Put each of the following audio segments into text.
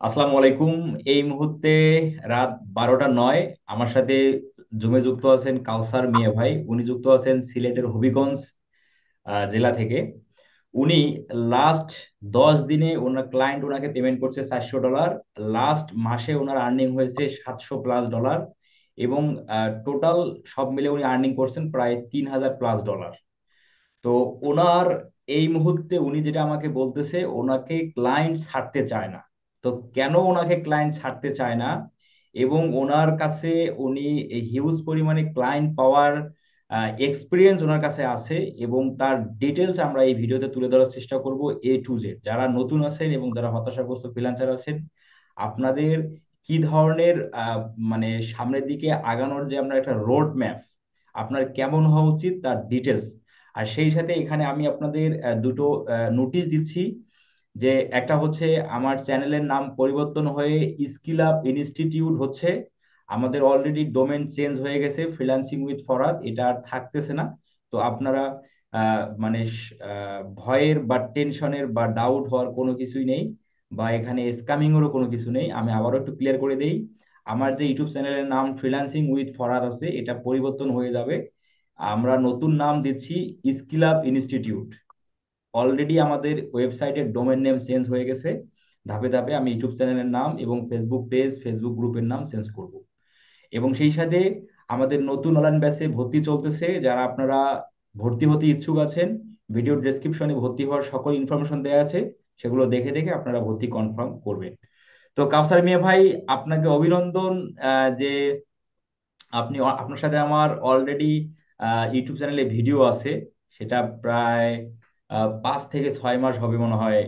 আসসালামু আলাইকুম। এই মুহূর্তে রাত 12টা 9। আমার সাথে জুমে যুক্ত আছেন কাউসার মিয়া ভাই। উনি যুক্ত আছেন সিলেটের হবিগঞ্জ জেলা থেকে। উনি লাস্ট 10 দিনে ওনার ক্লায়েন্ট ওনাকে পেমেন্ট করছে $400। লাস্ট মাসে ওনার আর্নিং হয়েছে $700+। এবং টোটাল সব মিলে উনি আর্নিং করছেন প্রায় $3000+। তো ওনার এই মুহূর্তে উনি যেটা আমাকে বলতেছে, ওনাকে ক্লায়েন্ট ছাড়তে চায় না। তো কেন ওনাকে ক্লায়েন্ট ছাড়তে চায় না এবং ওনার কাছে উনি হিউজ পরিমাণে ক্লায়েন্ট পাওয়ার এক্সপিরিয়েন্স ওনার কাছে আছে, এবং তার ডিটেলস আমরা এই ভিডিওতে তুলে ধরার চেষ্টা করব A to Z। যারা নতুন আছেন এবং যারা হতাশাগ্রস্ত ফ্রিল্যান্সার আছেন, আপনাদের কি ধরনের মানে সামনের দিকে আগানোর যে আমরা একটা রোড ম্যাপ, আপনার কেমন হওয়া উচিত তার ডিটেলস। আর সেই সাথে এখানে আমি আপনাদের দুটো নোটিশ দিচ্ছি। যে একটা হচ্ছে, আমার চ্যানেলের নাম পরিবর্তন হয়ে স্কিল আপ ইনস্টিটিউট হচ্ছে। আমাদের অলরেডি ডোমেন চেঞ্জ হয়ে গেছে, ফ্রিল্যান্সিং উইথ ফরহাদ এটা আর থাকতেছে না। তো আপনারা মানে ভয়ের বা টেনশনের বা ডাউট হওয়ার কোনো কিছুই নেই, বা এখানে স্ক্যামিং এরও কোনো কিছু নেই। আমি আবারও একটু ক্লিয়ার করে দেই, আমার যে ইউটিউব চ্যানেলের নাম ফ্রিল্যান্সিং উইথ ফরহাদ আছে, এটা পরিবর্তন হয়ে যাবে। আমরা নতুন নাম দিচ্ছি স্কিল আপ ইনস্টিটিউট। অলরেডি আমাদের ওয়েবসাইটের ডোমেন নেম চেঞ্জ হয়ে গেছে। ধাপে ধাপে আমি ইউটিউব চ্যানেলের নাম এবং ফেসবুক পেজ, ফেসবুক গ্রুপের নাম চেঞ্জ করব। এবং সেই সাথে আমাদের নতুন অনলাইন ব্যাচে ভর্তি চলতেছে। যারা আপনারা ভর্তি হতে ইচ্ছুক আছেন, ভিডিও ডেসক্রিপশনে ভর্তি হওয়ার সকল ইনফরমেশন দেওয়া আছে, সেগুলো দেখে দেখে আপনারা ভর্তি কনফার্ম করবেন। তো কাউসার মিয়া ভাই, আপনাকে অভিনন্দন। যে আপনি, আপনার সাথে আমার অলরেডি ইউটিউব চ্যানেলে ভিডিও আছে। সেটা প্রায় 5 থেকে 6 মাস হবে মনে হয়।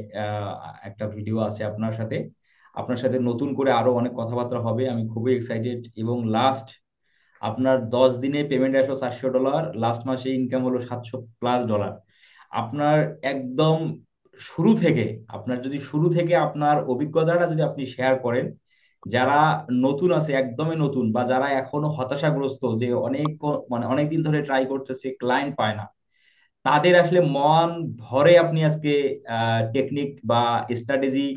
একটা ভিডিও আছে আপনার সাথে। আপনার সাথে নতুন করে আরো অনেক কথাবার্তা হবে, আমি খুবই এক্সাইটেড। এবং লাস্ট আপনার 10 দিনে পেমেন্ট আসলো $400, লাস্ট মাসে ইনকাম হলো $700+। আপনার একদম শুরু থেকে, আপনার যদি শুরু থেকে আপনার অভিজ্ঞতাটা যদি আপনি শেয়ার করেন, যারা নতুন আছে, একদমই নতুন, বা যারা এখনো হতাশাগ্রস্ত যে অনেক মানে অনেক দিন ধরে ট্রাই করতেছে ক্লায়েন্ট পায় না, তাদের আসলে মন ভরে আপনি আজকে টেকনিক বা স্ট্র্যাটেজি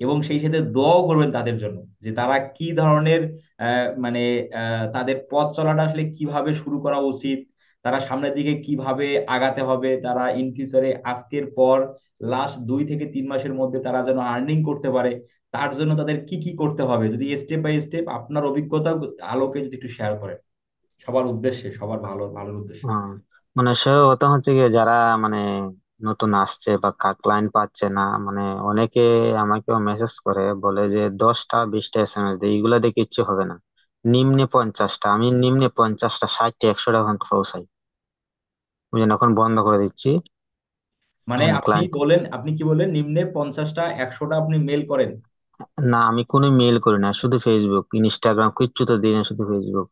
এবং সেই সাথে দোয়াও করবেন তাদের জন্য, যে তারা কি ধরনের মানে তাদের পথ চলাটা আসলে কিভাবে শুরু করা উচিত, তারা সামনের দিকে কিভাবে আগাতে হবে, তারা ইন ফিউচারে আজকের পর লাস্ট 2 থেকে 3 মাসের মধ্যে তারা যেন আর্নিং করতে পারে, তার জন্য তাদের কি কি করতে হবে, যদি স্টেপ বাই স্টেপ আপনার অভিজ্ঞতা আলোকে যদি একটু শেয়ার করেন, সবার উদ্দেশ্যে, সবার ভালো ভালোর উদ্দেশ্যে। হ্যাঁ, মানে সে কথা হচ্ছে কি, যারা মানে নতুন আসছে বা ক্লায়েন্ট পাচ্ছে না, মানে অনেকে আমাকেও মেসেজ করে বলে যে 10টা 20টা SMS দেয়, এইগুলা দিয়ে কিচ্ছু হবে না। নিম্নে 50টা, আমি নিম্নে 50টা 60টা 100টা এখন পৌঁছাই, বুঝলেন? এখন বন্ধ করে দিচ্ছি। মানে এখন আপনি ক্লায়েন্ট, বলেন, আপনি কি বলেন, নিম্নে 50টা 100টা আপনি মেল করেন? না আমি কোনো মেল করি না, শুধু ফেসবুক ইনস্টাগ্রাম কিচ্ছু তো দিই না, শুধু ফেসবুক।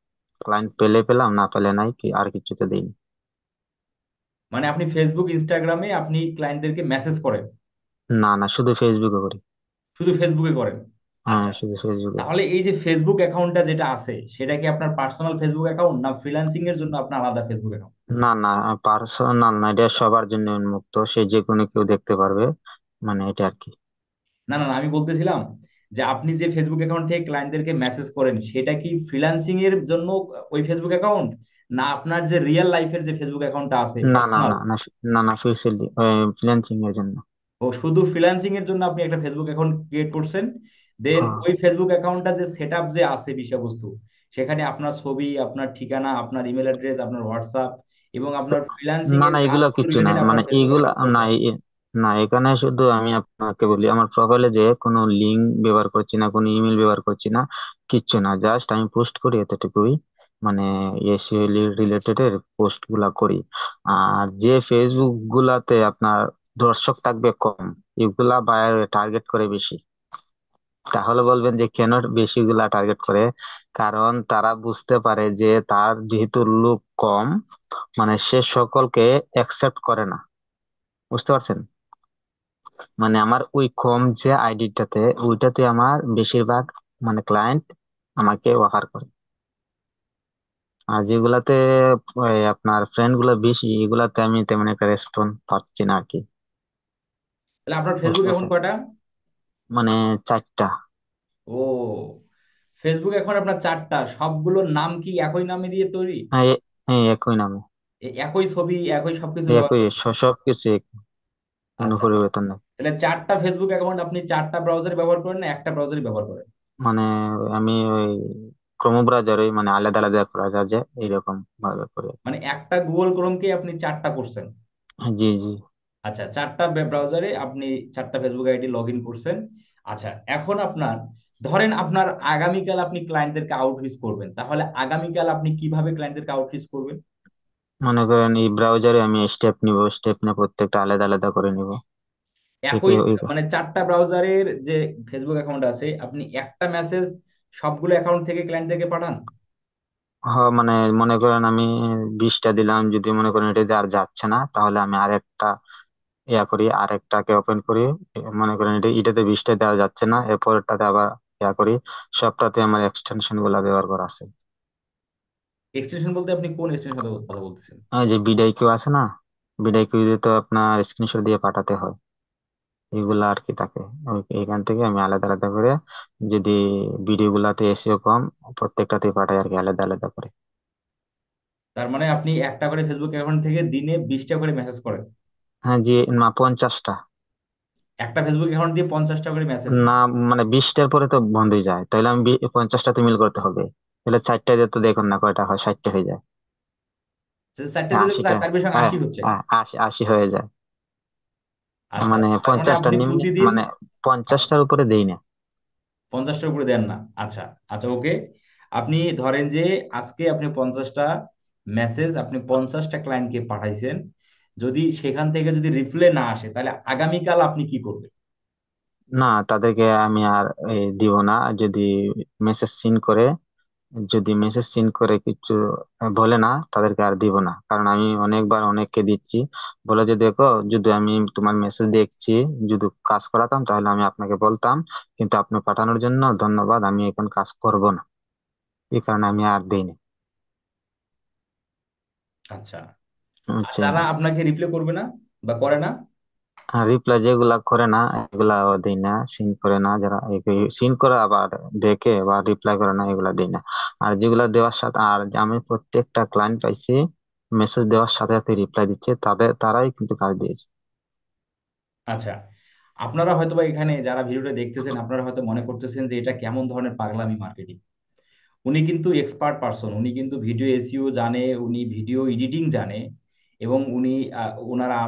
ক্লায়েন্ট পেলে পেলাম, না পেলে নাই, কি আর কিচ্ছুতে দিই না। মানে আপনি ফেসবুক ইনস্টাগ্রামে আপনি ক্লায়েন্টদেরকে মেসেজ করেন? না না, শুধু ফেসবুকে করি। শুধু ফেসবুকে করেন? হ্যাঁ, আচ্ছা। শুধু ফেসবুকে। তাহলে এই যে ফেসবুক অ্যাকাউন্টটা যেটা আছে, সেটা কি আপনার পার্সোনাল ফেসবুক অ্যাকাউন্ট, না ফ্রিল্যান্সিং এর জন্য আপনার আলাদা ফেসবুক অ্যাকাউন্ট? না না, পার্সোনাল না, এটা সবার জন্য উন্মুক্ত, সে যে কোনো কেউ দেখতে পারবে, মানে এটা আর কি। না না না, আমি বলতেছিলাম যে আপনি যে ফেসবুক অ্যাকাউন্ট থেকে ক্লায়েন্টদেরকে মেসেজ করেন, সেটা কি ফ্রিল্যান্সিং এর জন্য ওই ফেসবুক অ্যাকাউন্ট, না আপনার যে রিয়েল লাইফের যে ফেসবুক অ্যাকাউন্টটা আছে না না পার্সোনাল? না না, না না, ফ্রিল্যান্সিং এর জন্য। ও, শুধু ফ্রিল্যান্সিং এর জন্য আপনি একটা ফেসবুক অ্যাকাউন্ট ক্রিয়েট করছেন। দেন হ্যাঁ। ওই ফেসবুক অ্যাকাউন্টটা যে সেট আপ যে আছে বিষয়বস্তু, সেখানে আপনার ছবি, আপনার ঠিকানা, আপনার ইমেল অ্যাড্রেস, আপনার হোয়াটসঅ্যাপ এবং আপনার ফ্রিল্যান্সিং না এর না, এগুলা কাজগুলো কিচ্ছু রিলেটেড নাই, আপনার মানে ফেসবুক এইগুলা অ্যাকাউন্ট না আছে। না, এখানে শুধু আমি আপনাকে বলি, আমার প্রোফাইলে যে কোনো লিঙ্ক ব্যবহার করছি না, কোনো ইমেল ব্যবহার করছি না, কিচ্ছু না, জাস্ট আমি পোস্ট করি এতটুকুই। মানে এসইও রিলেটেড এর পোস্ট গুলা করি। আর যে ফেসবুক গুলাতে আপনার দর্শক থাকবে কম, এগুলা টার্গেট করে বেশি। তাহলে বলবেন যে কেন বেশিগুলা টার্গেট করে? কারণ তারা বুঝতে পারে যে তার যেহেতু লোক কম, মানে সে সকলকে অ্যাকসেপ্ট করে না, বুঝতে পারছেন? মানে আমার ওই কম যে আইডিটাতে, ওইটাতে আমার বেশিরভাগ মানে ক্লায়েন্ট আমাকে অফার করে। আর যেগুলাতে আপনার ফ্রেন্ড গুলা বেশি, এগুলাতে আমি তেমন একটা রেসপন্স পাচ্ছি না আর কি। তাহলে আপনার বুঝতে ফেসবুক অ্যাকাউন্ট পারছেন? কয়টা? মানে 4টা। ও, ফেসবুক এখন আপনার চারটা, সবগুলোর নাম কি একই নামে দিয়ে তৈরি? হ্যাঁ হ্যাঁ, একই নামে। একই ছবি, একই সবকিছু ব্যবহার একই, করেন? সবকিছু এক, কোনো আচ্ছা, পরিবর্তন নেই। তাহলে চারটা ফেসবুক অ্যাকাউন্ট আপনি চারটা ব্রাউজারে ব্যবহার করেন না একটা ব্রাউজারে ব্যবহার করেন? মানে আমি ওই ক্রোম ব্রাউজারে মানে আলাদা আলাদা করা যায় যে, এইরকম ভাবে করি। মানে একটা গুগল ক্রোমকে আপনি চারটা করছেন? জি জি। আচ্ছা, চারটা ব্রাউজারে আপনি চারটা ফেসবুক আইডি লগ ইন করছেন। আচ্ছা, এখন আপনার, ধরেন আপনার আগামীকাল আপনি ক্লায়েন্টদেরকে আউটরিচ করবেন, তাহলে আগামীকাল আপনি কিভাবে ক্লায়েন্টদেরকে আউটরিচ করবেন? মনে করেন এই ব্রাউজারে আমি স্টেপ নিব, স্টেপ নিয়ে প্রত্যেকটা আলাদা আলাদা করে নিব। একই, মানে চারটা ব্রাউজারের যে ফেসবুক অ্যাকাউন্ট আছে, আপনি একটা মেসেজ সবগুলো অ্যাকাউন্ট থেকে ক্লায়েন্টদেরকে পাঠান? মানে মনে করেন আমি 20টা দিলাম, যদি মনে করেন এটা দিয়ে আর যাচ্ছে না, তাহলে আমি আরেকটা করি, আরেকটাকে ওপেন করি। মনে করেন এটাতে 20টা দেওয়া যাচ্ছে না, এরপরটাতে আবার করি। সবটাতে আমার এক্সটেনশন গুলা ব্যবহার করা আছে। এক্সটেনশন বলতে আপনি কোন এক্সটেনশন কথা বলতেছেন? ওই যে বিডাই কিউ আছে না, বিডাই কিউ দিয়ে তো আপনার স্ক্রিনশট দিয়ে পাঠাতে হয়, এগুলা আর কি থাকে। এখান থেকে আমি আলাদা আলাদা করে, যদি ভিডিও গুলাতে এসিও কম, প্রত্যেকটাতে পাঠাই আর কি, আলাদা আলাদা করে। তার মানে আপনি একটা করে ফেসবুক অ্যাকাউন্ট থেকে দিনে 20টা করে মেসেজ করেন? হ্যাঁ জি, না 50টা। একটা ফেসবুক অ্যাকাউন্ট দিয়ে 50টা করে মেসেজ? না, মানে 20টার পরে তো বন্ধ হয়ে যায়, তাহলে আমি 50টাতে মিল করতে হবে। তাহলে 4টা দিয়ে তো দেখুন না কয়টা হয়, 60টা হয়ে যায়। চারটে হ্যাঁ, দিলে তো 80টা। চার চার বিশ হ্যাঁ 80 হচ্ছে। হ্যাঁ, 80 হয়ে যায়। আচ্ছা মানে আচ্ছা, তার মানে 50টার আপনি নিম্নে, প্রতিদিন মানে 50টার উপরে দেই না। 50টার উপরে দেন না? আচ্ছা আচ্ছা, ওকে। আপনি ধরেন যে আজকে আপনি 50টা মেসেজ আপনি 50টা ক্লায়েন্টকে পাঠাইছেন, যদি সেখান থেকে যদি রিপ্লাই না আসে, তাহলে আগামীকাল আপনি কি করবেন? না, তাদেরকে আমি আর দিব না। যদি মেসেজ সিন করে, যদি মেসেজ সিন করে কিছু বলে না, তাদেরকে আর দিব না। কারণ আমি অনেকবার অনেককে দিচ্ছি, বলে যে দেখো, যদি আমি তোমার মেসেজ দেখছি, যদি কাজ করাতাম তাহলে আমি আপনাকে বলতাম, কিন্তু আপনি পাঠানোর জন্য ধন্যবাদ, আমি এখন কাজ করব না। এই কারণে আমি আর দিইনি। আচ্ছা, আর বুঝছেন? যারা আপনাকে রিপ্লাই করবে না বা করে না? রিপ্লাই যেগুলা করে না, এগুলা দিই না। সিন করে না যারা, সিন করে আবার দেখে বা রিপ্লাই করে না, এগুলা দিই না। আর যেগুলা দেওয়ার সাথে, আর আমি প্রত্যেকটা ক্লায়েন্ট পাইছি মেসেজ দেওয়ার সাথে সাথে রিপ্লাই দিচ্ছে, তারাই কিন্তু কাজ দিয়েছে। আচ্ছা, আপনারা হয়তোবা এখানে যারা ভিডিওটা দেখতেছেন, আপনারা হয়তো মনে করতেছেন যে এটা কেমন ধরনের পাগলামি মার্কেটিং। উনি কিন্তু এক্সপার্ট পারসন, উনি কিন্তু ভিডিও এসইও জানে, উনি ভিডিও এডিটিং জানে, এবং উনি ওনারা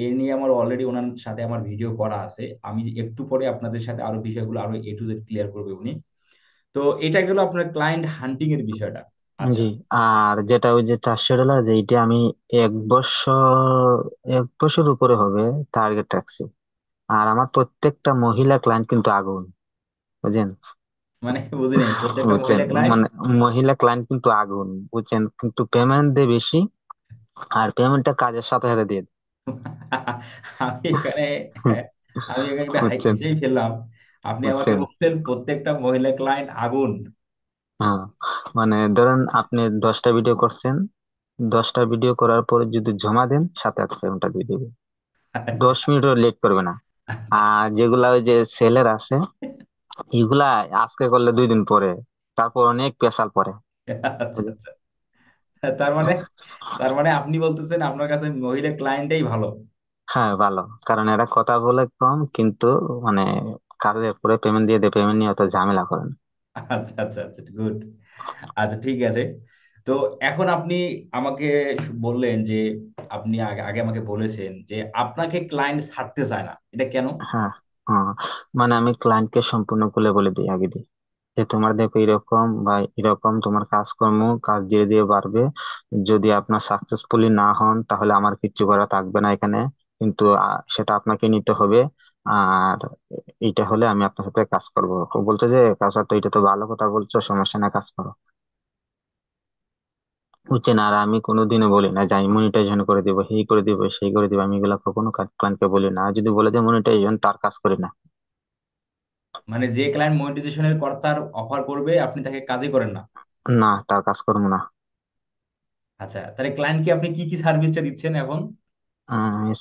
এ নিয়ে আমার অলরেডি ওনার সাথে আমার ভিডিও করা আছে। আমি একটু পরে আপনাদের সাথে আরো বিষয়গুলো আরো এ টু জেড ক্লিয়ার করবে উনি। তো এটা গেল আপনার ক্লায়েন্ট হান্টিং এর বিষয়টা। আচ্ছা, জি। আর যেটা ওই যে $400, যে এইটা আমি 1 বছর, 1 বছর উপরে হবে টার্গেট রাখছি। আর আমার প্রত্যেকটা মহিলা ক্লায়েন্ট কিন্তু আগুন, বুঝছেন? মানে বুঝি নাই, প্রত্যেকটা বুঝছেন, মহিলা ক্লায়েন্ট? মানে মহিলা ক্লায়েন্ট কিন্তু আগুন, বুঝছেন, কিন্তু পেমেন্ট দেয় বেশি, আর পেমেন্টটা কাজের সাথে সাথে দিয়ে দেয়। আমি এখানে আমি এখানে একটা বুঝছেন? হেসেই ফেললাম। আপনি আমাকে বুঝছেন? বলছেন প্রত্যেকটা মহিলা ক্লায়েন্ট আগুন? হ্যাঁ, মানে ধরেন আপনি 10টা ভিডিও করছেন, 10টা ভিডিও করার পরে যদি জমা দেন, সাথে সাথে পেমেন্টটা দিয়ে দিবে। আচ্ছা 10 মিনিটও লেট করবে না। আচ্ছা আর যেগুলা ওই যে সেলের আছে, এগুলা আজকে করলে 2 দিন পরে, তারপর অনেক পেশাল পরে। আচ্ছা আচ্ছা। তার মানে, তার মানে আপনি বলতেছেন আপনার কাছে মহিলা ক্লায়েন্টই ভালো? হ্যাঁ ভালো, কারণ এরা কথা বলে কম, কিন্তু মানে কাজের পরে পেমেন্ট দিয়ে দেয়, পেমেন্ট নিয়ে অত ঝামেলা করেন। আচ্ছা আচ্ছা আচ্ছা, গুড। আচ্ছা, ঠিক আছে। তো এখন আপনি আমাকে বললেন যে আপনি আগে আগে আমাকে বলেছেন যে আপনাকে ক্লায়েন্ট ছাড়তে চায় না, এটা কেন? হ্যাঁ হ্যাঁ, মানে আমি ক্লায়েন্টকে সম্পূর্ণ খুলে বলে দিই আগে দিই, যে তোমার দেখো এরকম বা এরকম তোমার কাজকর্ম, কাজ ধীরে ধীরে বাড়বে। যদি আপনার সাকসেসফুলি না হন, তাহলে আমার কিচ্ছু করা থাকবে না এখানে, কিন্তু সেটা আপনাকে নিতে হবে। আর এইটা হলে আমি আপনার সাথে কাজ করবো। ও বলতে যে কাজটা তো, এটা তো ভালো কথা বলছো, সমস্যা না, কাজ করো। বুঝছেন? আর আমি কোনোদিনও বলি না যে আমি মনিটাইজেশন করে দিব, এই করে দিব, সেই করে দিব, আমি এগুলা কখনো ক্লায়েন্টকে বলি না। আর যদি বলে যে মনিটাইজেশন, তার কাজ করি না। মানে যে ক্লায়েন্ট মনিটাইজেশনের কর্তার অফার করবে আপনি তাকে কাজই করেন না? না, তার কাজ করবো না। আচ্ছা, তাহলে ক্লায়েন্টকে আপনি কি কি সার্ভিসটা দিচ্ছেন এখন?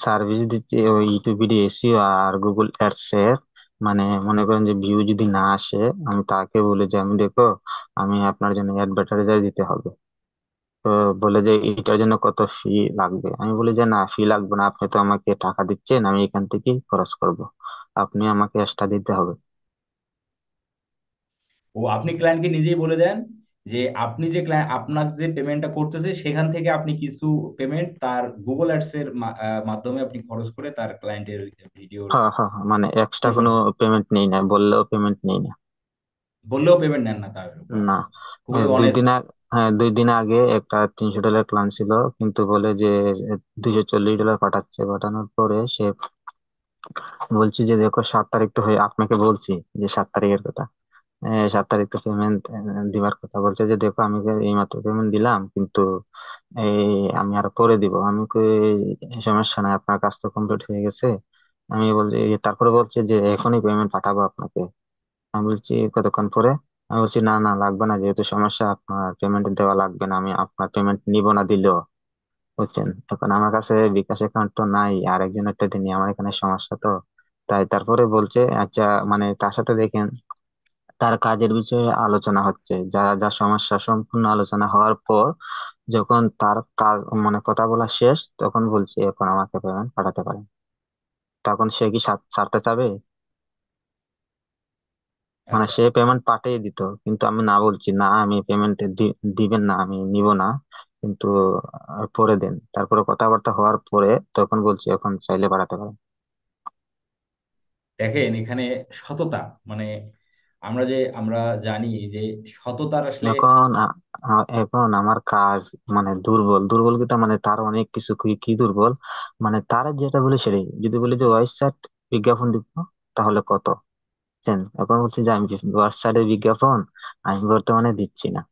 সার্ভিস দিচ্ছি ওই ইউটিউব ভিডিও এসিও আর গুগল অ্যাডস এর, মানে মনে করেন যে ভিউ যদি না আসে, আমি তাকে বলি যে আমি দেখো, আমি আপনার জন্য অ্যাডভার্টাইজার দিতে হবে। তো বলে যে এটার জন্য কত ফি লাগবে, আমি বলি যে না, ফি লাগবে না, আপনি তো আমাকে টাকা দিচ্ছেন, আমি এখান থেকেই খরচ করব, আপনি আমাকে এক্সট্রা দিতে হবে। ও আপনি ক্লায়েন্টকে নিজেই বলে দেন যে আপনি যে ক্লায়েন্ট আপনার যে পেমেন্টটা করতেছে সেখান থেকে আপনি কিছু পেমেন্ট তার গুগল অ্যাডস এর মাধ্যমে আপনি খরচ করে তার ক্লায়েন্টের ভিডিওর হ্যাঁ হ্যাঁ হ্যাঁ, মানে এক্সট্রা কোনো প্রমোট পেমেন্ট নেই না, বললেও পেমেন্ট নেই না। বললেও পেমেন্ট নেন না তার উপর। না। খুবই দুই অনেস্ট। দিন হ্যাঁ, 2 দিন আগে একটা $300 প্ল্যান ছিল, কিন্তু বলে যে $240 পাঠাচ্ছে। পাঠানোর পরে সে বলছি যে দেখো, 7 তারিখ তো হয়ে, আপনাকে বলছি যে 7 তারিখের কথা, 7 তারিখ তো পেমেন্ট দিবার কথা। বলছে যে দেখো, আমি যে এইমাত্র পেমেন্ট দিলাম, কিন্তু এই আমি আরো পরে দিব। আমি কই সমস্যা নাই, আপনার কাজ তো কমপ্লিট হয়ে গেছে। আমি বলছি, তারপরে বলছে যে এখনই পেমেন্ট পাঠাবো আপনাকে। আমি বলছি কতক্ষণ পরে? আমি বলছি না না, লাগবে না, যেহেতু সমস্যা আপনার পেমেন্ট দেওয়া লাগবে না, আমি আপনার পেমেন্ট নিব না দিলেও। বুঝছেন, এখন আমার কাছে বিকাশ অ্যাকাউন্ট তো নাই, আর একজনের দিনই, আমার এখানে সমস্যা তো। তাই তারপরে বলছে আচ্ছা, মানে তার সাথে দেখেন, তার কাজের বিষয়ে আলোচনা হচ্ছে, যা যা সমস্যা সম্পূর্ণ আলোচনা হওয়ার পর, যখন তার কাজ মানে কথা বলা শেষ, তখন বলছে এখন আমাকে পেমেন্ট পাঠাতে পারেন। তখন সে কি ছাড়তে চাবে? মানে আচ্ছা, সে পেমেন্ট পাঠিয়ে দিত, কিন্তু আমি না বলছি না, আমি পেমেন্ট দিবেন না, আমি নিব না, কিন্তু পরে দেন। তারপরে কথাবার্তা হওয়ার পরে তখন বলছি এখন চাইলে বাড়াতে পারেন। দেখেন এখানে সততা, মানে আমরা জানি যে সততার আসলে এখন আমার কাজ মানে দুর্বল দুর্বল কিটা, মানে তার অনেক কিছু, কি কি দুর্বল, মানে তার যেটা বলে সেটাই। যদি বলি যে ওয়েবসাইট বিজ্ঞাপন দিব, তাহলে কত বুঝছেন? এখন বলছি যে আমি ওয়েবসাইটে বিজ্ঞাপন আমি বর্তমানে দিচ্ছি না।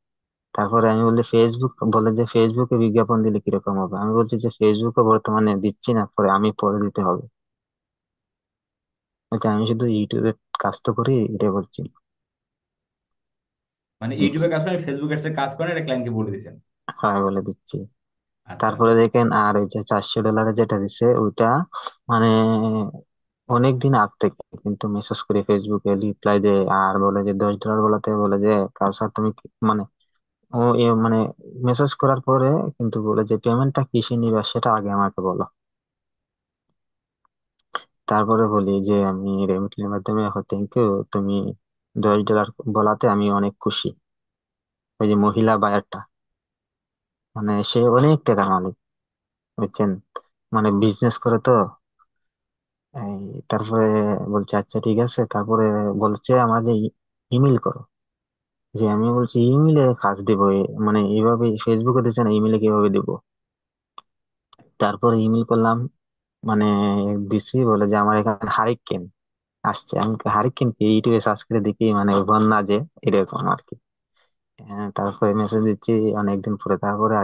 তারপরে আমি বলছি ফেসবুক, বলে যে ফেসবুকে বিজ্ঞাপন দিলে কিরকম হবে। আমি বলছি যে ফেসবুকে বর্তমানে দিচ্ছি না, পরে আমি পরে দিতে হবে। বলছে আমি শুধু ইউটিউবে কাজ তো করি, এটা বলছি। মানে ইউটিউবে কাজ করেন, ফেসবুক অ্যাডসে কাজ করেন, এটা ক্লায়েন্টকে বলে দিয়েছেন। হ্যাঁ, বলে দিচ্ছি। আচ্ছা তারপরে আচ্ছা। দেখেন, আর এই যে $400 যেটা দিছে ওইটা, মানে অনেক দিন আগ থেকে কিন্তু মেসেজ করে ফেসবুকে রিপ্লাই দেয়, আর বলে যে $10 বলাতে বলে যে কাউসার তুমি মানে ও মানে মেসেজ করার পরে কিন্তু বলে যে পেমেন্টটা কিসে নিবা সেটা আগে আমাকে বলো। তারপরে বলি যে আমি রেমিটের মাধ্যমে, থ্যাংক ইউ, তুমি $10 বলাতে আমি অনেক খুশি। ওই যে মহিলা বায়ারটা, মানে সে অনেক টাকার মালিক, বুঝছেন, মানে বিজনেস করে তো। এই তারপরে বলছে আচ্ছা ঠিক আছে। তারপরে বলছে আমাকে ইমেল করো। যে আমি বলছি ইমেলে কাজ দিব, মানে এইভাবে ফেসবুকে দিচ্ছে না, ইমেলে কিভাবে দিব? তারপরে ইমেল করলাম, মানে দিছি, বলে যে আমার এখানে হারিকেন আসছে। আমি হারিকেন কি, ইউটিউবে সার্চ করে দেখি, মানে বন্যা যে, এরকম আর কি। তারপরে মেসেজ দিচ্ছি অনেকদিন পরে, তারপরে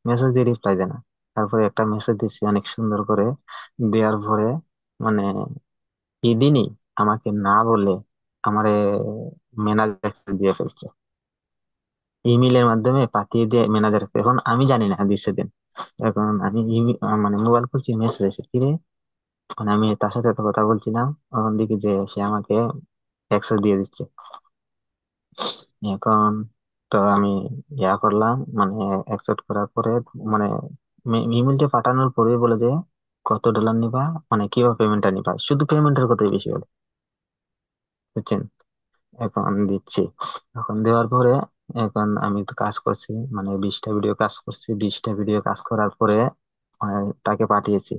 মেসেজ দিয়ে রিপ্লাই দেয় না। তারপরে একটা মেসেজ দিচ্ছি অনেক সুন্দর করে, দেওয়ার পরে মানে এদিনই আমাকে না বলে আমারে ম্যানেজার দিয়ে ফেলছে, ইমেলের মাধ্যমে পাঠিয়ে দিয়ে ম্যানেজার। এখন আমি জানি না দিছে দিন। এখন আমি মানে মোবাইল খুলছি, মেসেজ এসে কি রে, মানে আমি তার সাথে তো কথা বলছিলাম, তখন দেখি যে সে আমাকে অ্যাক্সেস দিয়ে দিচ্ছে। এখন তো আমি ইয়া করলাম, মানে অ্যাকসেপ্ট করার পরে, মানে ইমেলটা পাঠানোর পরে বলে যে কত ডলার নিবা, মানে কিভাবে পেমেন্টটা নিবা, শুধু পেমেন্টের কথাই বেশি বলে, বুঝছেন। এখন আমি দিচ্ছি। এখন দেওয়ার পরে, এখন আমি তো কাজ করছি, মানে 20টা ভিডিও কাজ করছি। 20টা ভিডিও কাজ করার পরে মানে তাকে পাঠিয়েছি।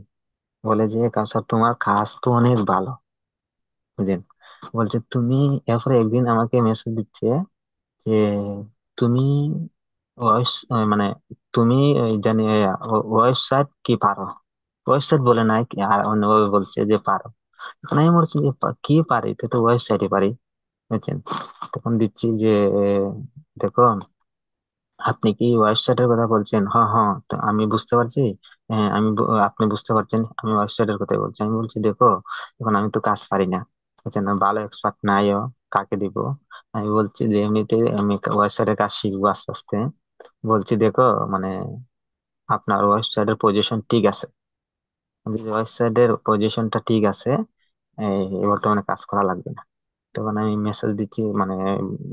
বলে যে কাউসার, তোমার কাজ তো অনেক ভালো, বুঝলেন। বলছে তুমি, এরপরে একদিন আমাকে মেসেজ দিচ্ছে যে তুমি মানে তুমি ওই জানি ওয়েবসাইট কি পারো। ওয়েবসাইট বলে নাই কি, আর অন্যভাবে বলছে যে পারো। এখন আমি বলছি যে কি পারি, এটা তো ওয়েবসাইটে পারি, বুঝছেন। তখন দিচ্ছি যে দেখো, আপনি কি ওয়েবসাইটের কথা বলছেন? হ্যাঁ হ্যাঁ, তো আমি বুঝতে পারছি। হ্যাঁ, আপনি বুঝতে পারছেন আমি ওয়েবসাইটের কথাই বলছি। আমি বলছি দেখো, এখন আমি তো কাজ পারি না, বুঝছেন, না ভালো এক্সপার্ট নাইও, কাকে দিব? আমি বলছি যে এমনিতে আমি ওয়েবসাইটের কাজ শিখবো আস্তে আস্তে। বলছি দেখো, মানে আপনার ওয়েবসাইটের পজিশন ঠিক আছে, ওয়েবসাইটের পজিশনটা ঠিক আছে, এই বর্তমানে কাজ করা লাগবে না। তখন আমি মেসেজ দিচ্ছি, মানে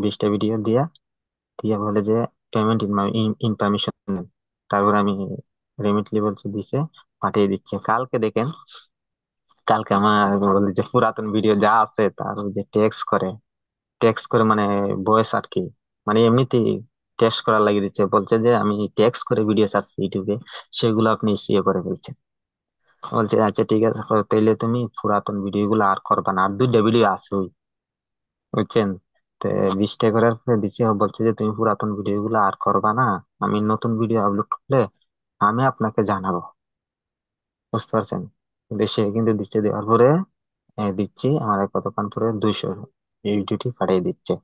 20টা ভিডিও দিয়া দিয়া বলে যে পেমেন্ট ইনফরমেশন, তারপর আমি রেমিটলি বলছে দিছে, পাঠিয়ে দিচ্ছে। কালকে দেখেন, কালকে আমার বলে যে পুরাতন ভিডিও যা আছে তার ওই যে টেক্সট করে মানে ভয়েস আর কি, মানে এমনিতেই টেক্সট করার লাগিয়ে দিচ্ছে, বলছে যে আমি টেক্সট করে ভিডিও ছাড়ছি ইউটিউবে, সেগুলো আপনি সিও করে ফেলছেন। বলছে আচ্ছা ঠিক আছে, তাইলে তুমি পুরাতন ভিডিও গুলো আর করবা না, আর 2টা ভিডিও আছে ওই, বুঝছেন। তো 20টা করার পরে দিছে, ও বলছে যে তুমি পুরাতন ভিডিও গুলো আর করবা না, আমি নতুন ভিডিও আপলোড করলে আমি আপনাকে জানাবো, বুঝতে পারছেন। কিন্তু সে কিন্তু দিচ্ছে, দেওয়ার পরে দিচ্ছি আমার কতক্ষণ পরে 200 ভিডিওটি পাঠিয়ে দিচ্ছে,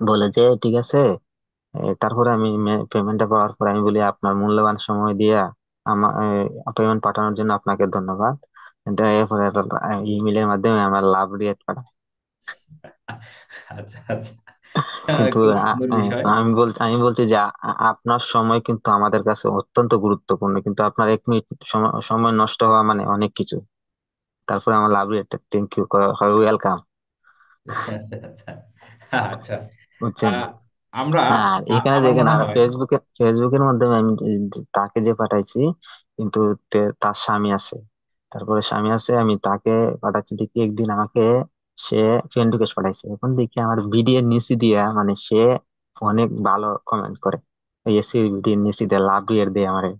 বলে যে ঠিক আছে। তারপরে আমি পেমেন্টটা পাওয়ার পর আমি বলি আপনার মূল্যবান সময় দিয়ে আমার পেমেন্ট পাঠানোর জন্য আপনাকে ধন্যবাদ। এটা এরপরে ইমেলের মাধ্যমে আমার লাভ রেট পাঠায়। আচ্ছা আচ্ছা। কিন্তু খুব সুন্দর বিষয়। আমি বলছি যে আপনার সময় কিন্তু আমাদের কাছে অত্যন্ত গুরুত্বপূর্ণ, কিন্তু আপনার 1 মিনিট সময় নষ্ট হওয়া মানে অনেক কিছু। তারপরে আমার লাভ রেট থ্যাংক ইউ, ওয়েলকাম, আচ্ছা আচ্ছা আচ্ছা। বুঝছেন। আহ, আমরা আর এখানে আমার দেখেন, মনে আর হয় ফেসবুকের মাধ্যমে আমি তাকে যে পাঠাইছি, কিন্তু তার স্বামী আছে, তারপরে স্বামী আছে, আমি তাকে পাঠাচ্ছি দেখি একদিন আমাকে সে ফ্রেন্ড রিকোয়েস্ট পাঠাইছে, এখন দেখি আমার ভিডিও নিচে দিয়া মানে সে অনেক ভালো কমেন্ট করে, এসি ভিডিও নিচে দিয়ে লাভ রিয়ের দিয়ে আমারে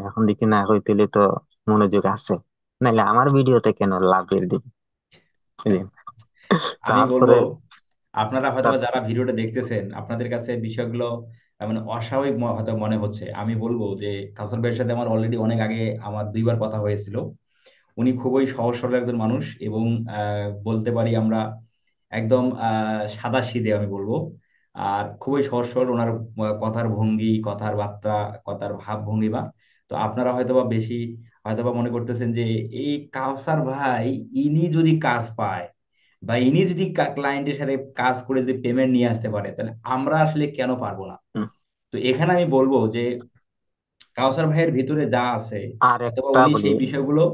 এখন দেখি না হইতে তো মনোযোগ আছে, নাইলে আমার ভিডিওতে কেন লাভ রিয়ের দিবে, বুঝলেন? আমি বলবো, তারপরে আপনারা হয়তো তার যারা ভিডিওটা দেখতেছেন আপনাদের কাছে বিষয়গুলো মানে অস্বাভাবিক হয়তো মনে হচ্ছে। আমি বলবো যে কাউসার ভাইয়ের সাথে আমার অলরেডি অনেক আগে আমার 2বার কথা হয়েছিল। উনি খুবই সহজ সরল একজন মানুষ, এবং বলতে পারি আমরা একদম সাদা সিধে আমি বলবো। আর খুবই সহজ সরল ওনার কথার ভঙ্গি, কথার বার্তা, কথার ভাব ভঙ্গিমা। তো আপনারা হয়তোবা বেশি হয়তোবা মনে করতেছেন যে এই কাউসার ভাই ইনি যদি কাজ পায় বা ইনি যদি ক্লায়েন্টের সাথে কাজ করে যদি পেমেন্ট নিয়ে আসতে পারে, তাহলে আমরা আসলে কেন পারবো না? উম, তো এখানে আমি বলবো যে কাউসার ভাইয়ের ভিতরে যা আছে আর হয়তোবা একটা উনি বলি, সেই বিষয়গুলো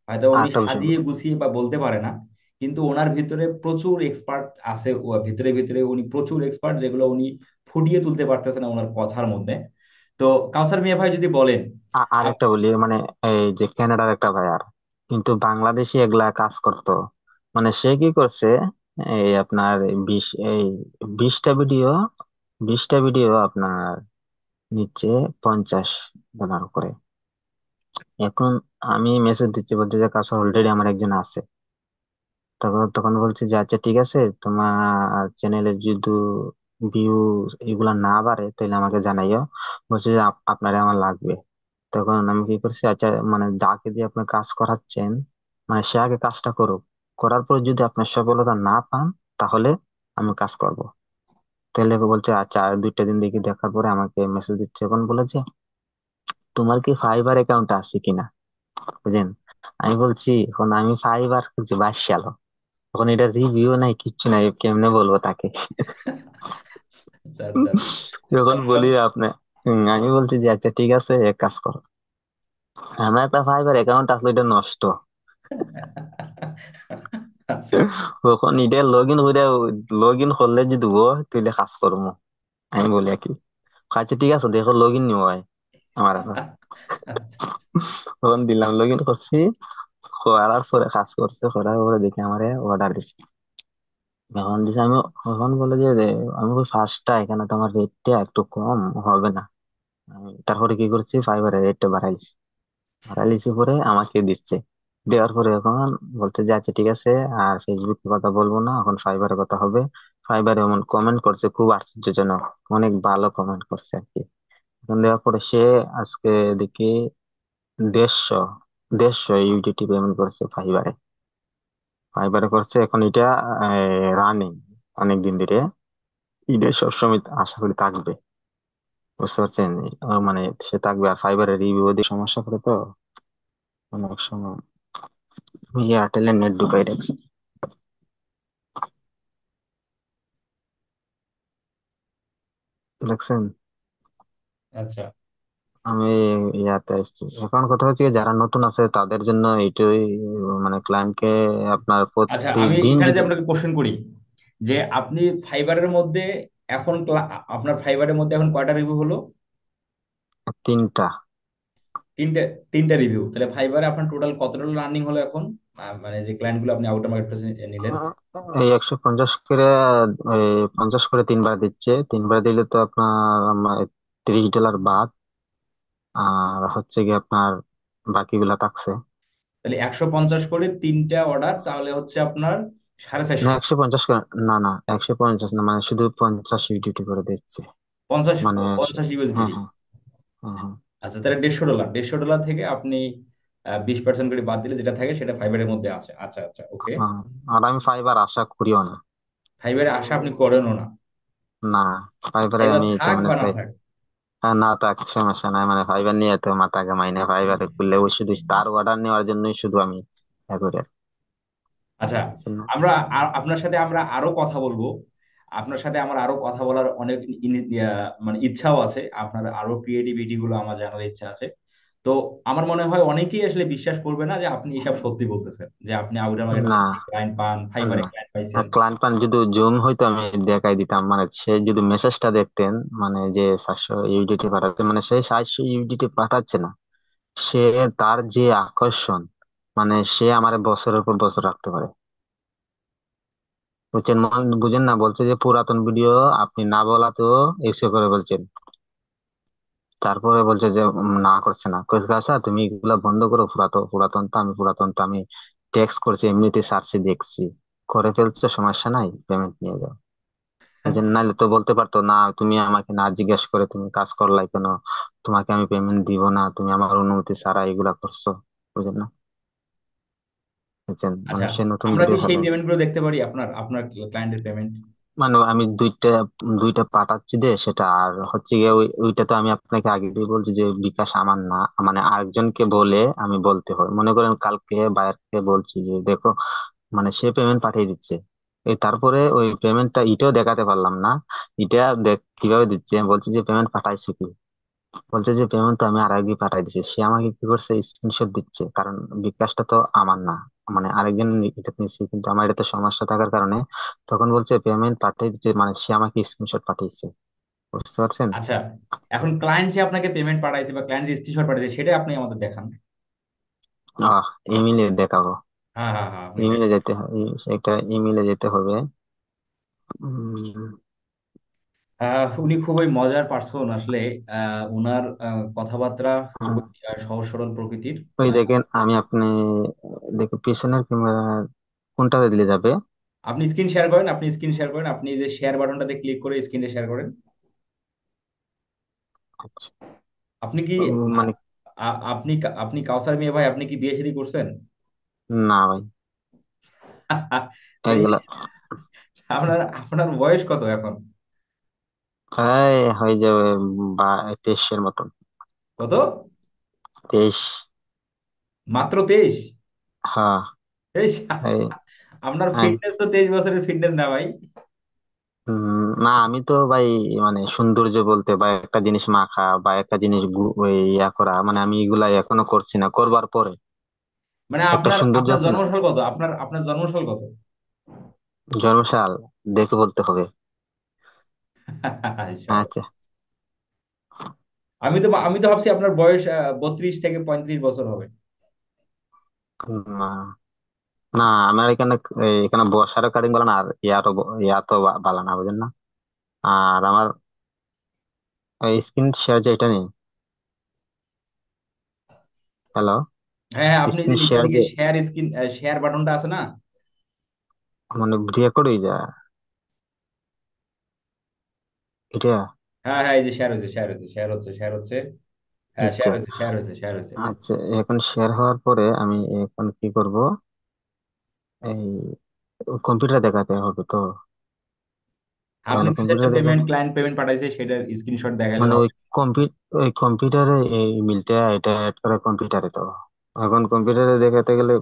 হয়তো আর উনি একটা বিষয় সাজিয়ে বলি। গুছিয়ে বা বলতে পারে না, কিন্তু ওনার ভিতরে প্রচুর এক্সপার্ট আছে। ও ভিতরে ভিতরে উনি প্রচুর এক্সপার্ট, যেগুলো উনি ফুটিয়ে তুলতে পারতেছে না ওনার কথার মধ্যে। তো কাউসার মিয়া ভাই যদি বলেন। আর একটা বলি, মানে এই যে কানাডার একটা ভাইয়ার কিন্তু বাংলাদেশি এগুলা কাজ করতো, মানে সে কি করছে, এই আপনার 20টা ভিডিও 20টা ভিডিও আপনার নিচ্ছে $50 করে। এখন আমি মেসেজ দিচ্ছি, বলতে যে কাছে অলরেডি আমার একজন আছে। তখন তখন বলছে যে আচ্ছা ঠিক আছে, তোমার চ্যানেলে যদি ভিউ এগুলা না বাড়ে তাহলে আমাকে জানাইও, বলছে যে আপনারে আমার লাগবে। তখন আমি কি করছি, আচ্ছা মানে যাকে দিয়ে আপনি কাজ করাচ্ছেন, মানে সে আগে কাজটা করুক, করার পর যদি আপনার সফলতা না পান তাহলে আমি কাজ করব। তাহলে বলছে আচ্ছা, আর 2টা দিন দেখি, দেখার পরে আমাকে মেসেজ দিচ্ছে, এখন বলেছে তোমার কি ফাইবার অ্যাকাউন্ট আছে কিনা, বুঝলেন। আমি বলছি এখন আমি ফাইবার খুঁজছি 22 সাল, এখন এটা রিভিউ নাই, কিচ্ছু নাই, কেমনে বলবো তাকে। আচ্ছা আচ্ছা। যখন যাই বলি আপনি, আমি বলছি যে আচ্ছা ঠিক আছে, এক কাজ করো, আমার একটা ফাইবার অ্যাকাউন্ট আসলে এটা নষ্ট, আচ্ছা কখন এটা লগ ইন করলে যদি ও তুইলে কাজ করবো, আমি বলি আর কি। আচ্ছা ঠিক আছে, দেখো লগ ইন নিও হয় আমার এখন। আচ্ছা। তখন দিলাম, লগ ইন করছি, করার পরে কাজ করছে, করার পরে দেখি আমার অর্ডার দিছে, এখন দিছে আমি, এখন বলে যে আমি ফার্স্টটা এখানে তো আমার রেটটা একটু কম হবে না। আমি তারপরে কি করছি, ফাইবারের রেটটা বাড়াইছি, বাড়াইছি পরে আমাকে দিচ্ছে, দেওয়ার পরে এখন বলতে যে আচ্ছা ঠিক আছে, আর ফেসবুকে কথা বলবো না, এখন ফাইবারে কথা হবে। ফাইবারে এমন কমেন্ট করছে খুব আশ্চর্যজনক, অনেক ভালো কমেন্ট করছে আর কি। এখন দেওয়ার পরে সে আজকে দেখি 150 ইউডিটি পেমেন্ট করছে ফাইবারে, ফাইবারে করছে। এখন এটা রানিং অনেক দিন ধরে, ঈদে সবসময় আশা করি থাকবে, বুঝতে পারছেন। মানে সে থাকবে, আর ফাইবারের রিভিউ দিয়ে সমস্যা করে তো অনেক সময়। আমি এয়ারটেলের নেট ঢুকাই রাখছি, দেখছেন। আচ্ছা আমি ইয়াতে আসছি। এখন কথা হচ্ছে কি, যারা নতুন আছে তাদের জন্য এইটাই, মানে ক্লায়েন্টকে আপনার আচ্ছা, আমি প্রতিদিন এখানে যে যদি আপনাকে কোশ্চেন করি যে আপনি ফাইবারের মধ্যে এখন আপনার ফাইবারের মধ্যে এখন কয়টা রিভিউ হলো? 3টা, তিনটে। তিনটা রিভিউ, তাহলে ফাইবারে আপনার টোটাল কতটা লার্নিং হলো এখন? মানে যে ক্লায়েন্ট গুলো আপনি আউটার মার্কেট প্লেসে নিলেন। এই 150 করে, এই 50 করে 3বার দিচ্ছে। 3বার দিলে তো আপনার $30 বাদ, আর হচ্ছে কি আপনার বাকিগুলা থাকছে। তাহলে 150 করে তিনটা অর্ডার, তাহলে হচ্ছে আপনার সাড়ে না, চারশো 150 করে না, না 150 না, মানে শুধু 50 ডিউটি করে দিচ্ছে। 50 মানে 50 ইউএসডিটি। হ্যাঁ, হ্যাঁ, হ্যাঁ, হ্যাঁ, আচ্ছা, তাহলে $150, $150 থেকে আপনি 20% করে বাদ দিলে যেটা থাকে সেটা ফাইবারের মধ্যে আছে। আচ্ছা আচ্ছা, ওকে। হ্যাঁ। আর আমি ফাইবার আশা করিও না। ফাইবারে আশা আপনি করেনও না? না, ফাইবারে ফাইবার আমি থাক তেমন বা না একটা, থাক। না থাক সমস্যা নাই, মানে ফাইবার নিয়ে তো মাথা ঘামাই না। ফাইবারে খুললে ওই শুধু তার অর্ডার নেওয়ার জন্যই শুধু আমি ইয়া করি আর কি, আচ্ছা, বুঝছেন না? আপনার সাথে আমরা আরো কথা বলবো। আপনার সাথে আমার আরো কথা বলার অনেক মানে ইচ্ছাও আছে। আপনার আরো ক্রিয়েটিভিটি গুলো আমার জানার ইচ্ছা আছে। তো আমার মনে হয় অনেকেই আসলে বিশ্বাস করবে না যে আপনি এসব সত্যি বলতেছেন, যে আপনি আউটার মার্কেট না, ক্লায়েন্ট পান, ফাইবারে না, ক্লায়েন্ট পাইছেন। ক্লায়েন্ট পান যদি জুম হইতো আমি দেখাই দিতাম। মানে সে যদি মেসেজটা দেখতেন, মানে যে 700 ইউডিটি পাঠাচ্ছে, মানে সে 700 ইউডিটি পাঠাচ্ছে না, সে তার যে আকর্ষণ, মানে সে আমার বছরের পর বছর রাখতে পারে, বুঝছেন? বুঝেন না, বলছে যে পুরাতন ভিডিও আপনি না বলাতেও এসে করে বলছেন। তারপরে বলছে যে না করছে না, কইছে আচ্ছা তুমি এগুলা বন্ধ করো। পুরাতন তো আমি টেক্সট করছি, এমনিতে সার্চে দেখছি, করে ফেলছো, সমস্যা নাই, পেমেন্ট নিয়ে যাও। যে নাইলে তো বলতে পারতো না, তুমি আমাকে না জিজ্ঞেস করে তুমি কাজ করলাই কেন, তোমাকে আমি পেমেন্ট দিব না, তুমি আমার অনুমতি ছাড়া এগুলা করছো, বুঝেন না? বুঝছেন, আচ্ছা, মানে সে নতুন আমরা কি ভিডিও সেই ফেলে। পেমেন্ট গুলো দেখতে পারি, আপনার আপনার ক্লায়েন্টের পেমেন্ট? মানে আমি দুইটা দুইটা পাঠাচ্ছি দে সেটা, আর হচ্ছে গিয়ে ওইটা তো আমি আপনাকে আগে দিয়ে বলছি যে বিকাশ আমার না, মানে আরেকজনকে বলে আমি বলতে হয়। মনে করেন কালকে বায়ারকে বলছি যে দেখো, মানে সে পেমেন্ট পাঠিয়ে দিচ্ছে, এই তারপরে ওই পেমেন্টটা ইটাও দেখাতে পারলাম না। এটা দেখ কিভাবে দিচ্ছে, আমি বলছি যে পেমেন্ট পাঠাইছি কি, বলছে যে পেমেন্ট তো আমি আর আগে পাঠাই দিছি। সে আমাকে কি করছে, স্ক্রিনশট দিচ্ছে, কারণ বিকাশটা তো আমার না, মানে আরেকজন এটা নিচ্ছে, কিন্তু আমার এটা তো সমস্যা থাকার কারণে তখন বলছে পেমেন্ট পাঠিয়ে দিচ্ছে, মানে সে আমাকে স্ক্রিনশট পাঠিয়েছে, বুঝতে পারছেন? আচ্ছা, এখন ক্লায়েন্ট যে আপনাকে পেমেন্ট পাঠাইছে বা ক্লায়েন্ট যে স্ক্রিনশট পাঠাইছে সেটা আপনি আমাদের দেখান। আহ ইমেলে দেখাবো। হ্যাঁ হ্যাঁ হ্যাঁ, আপনি ইমেলে সেটা। যেতে হবে, একটা ইমেলে যেতে হবে। উম, উনি খুবই মজার পার্সন আসলে। উনার কথাবার্তা হুম, খুবই সহজ সরল প্রকৃতির। ওই আহ, দেখেন আমি আপনি দেখে পিছনের ক্যামেরা কোনটাতে দিলে যাবে? আপনি স্ক্রিন শেয়ার করেন, আপনি স্ক্রিন শেয়ার করেন, আপনি যে শেয়ার বাটনটাতে ক্লিক করে স্ক্রিনে শেয়ার করেন। আচ্ছা, আপনি কি মানে আপনি আপনি কাউসার মিয়া ভাই, আপনি কি বিয়ে শাদী করছেন? না ভাই, তো এগুলা আপনার আপনার বয়স কত এখন? হয়ে যাবে বা 23-এর মতন। কত? 23। মাত্র 23? হ্যাঁ। এই এই আপনার এই, ফিটনেস তো 23 বছরের ফিটনেস না ভাই। না আমি তো ভাই, মানে সৌন্দর্য বলতে বা একটা জিনিস মাখা বা একটা জিনিস ওই ইয়া করা, মানে আমি এগুলা এখনো করছি না, করবার পরে মানে একটা আপনার সৌন্দর্য আপনার আছে না। জন্মসাল কত? আপনার জন্মসাল কত? জন্মসাল দেখে বলতে হবে। সব। আচ্ছা। আমি তো ভাবছি আপনার বয়স 32 থেকে 35 বছর হবে। না, না আমার এখানে এখানে বর্ষারও কাটিং বলে না, আর ইয়া তো বালা না, বুঝেন না? আর আমার স্ক্রিন শেয়ার যে এটা নেই, হ্যালো, হ্যাঁ হ্যাঁ, আপনি যে স্ক্রিন নিচের শেয়ার দিকে যে, শেয়ার বাটনটা আছে না? মানে রেকর্ড হয়ে যায় এটা। হ্যাঁ হ্যাঁ, এই যে শেয়ার হয়েছে, শেয়ার হয়েছে, শেয়ার হচ্ছে, শেয়ার হচ্ছে। হ্যাঁ, শেয়ার আচ্ছা, হয়েছে, শেয়ার হয়েছে, শেয়ার হয়েছে। আচ্ছা, এখন শেয়ার হওয়ার পরে আমি এখন কি করব, এই কম্পিউটার দেখাতে হবে তো, আপনি তাহলে মেসেজ টু কম্পিউটার দেখা, পেমেন্ট, ক্লায়েন্ট পেমেন্ট পাঠাইছে সেটার স্ক্রিনশট দেখাইলে মানে হবে? ওই কম্পিউটারে এই মিলটা এটা অ্যাড করা কম্পিউটারে তো, এখন কম্পিউটারে দেখাতে গেলে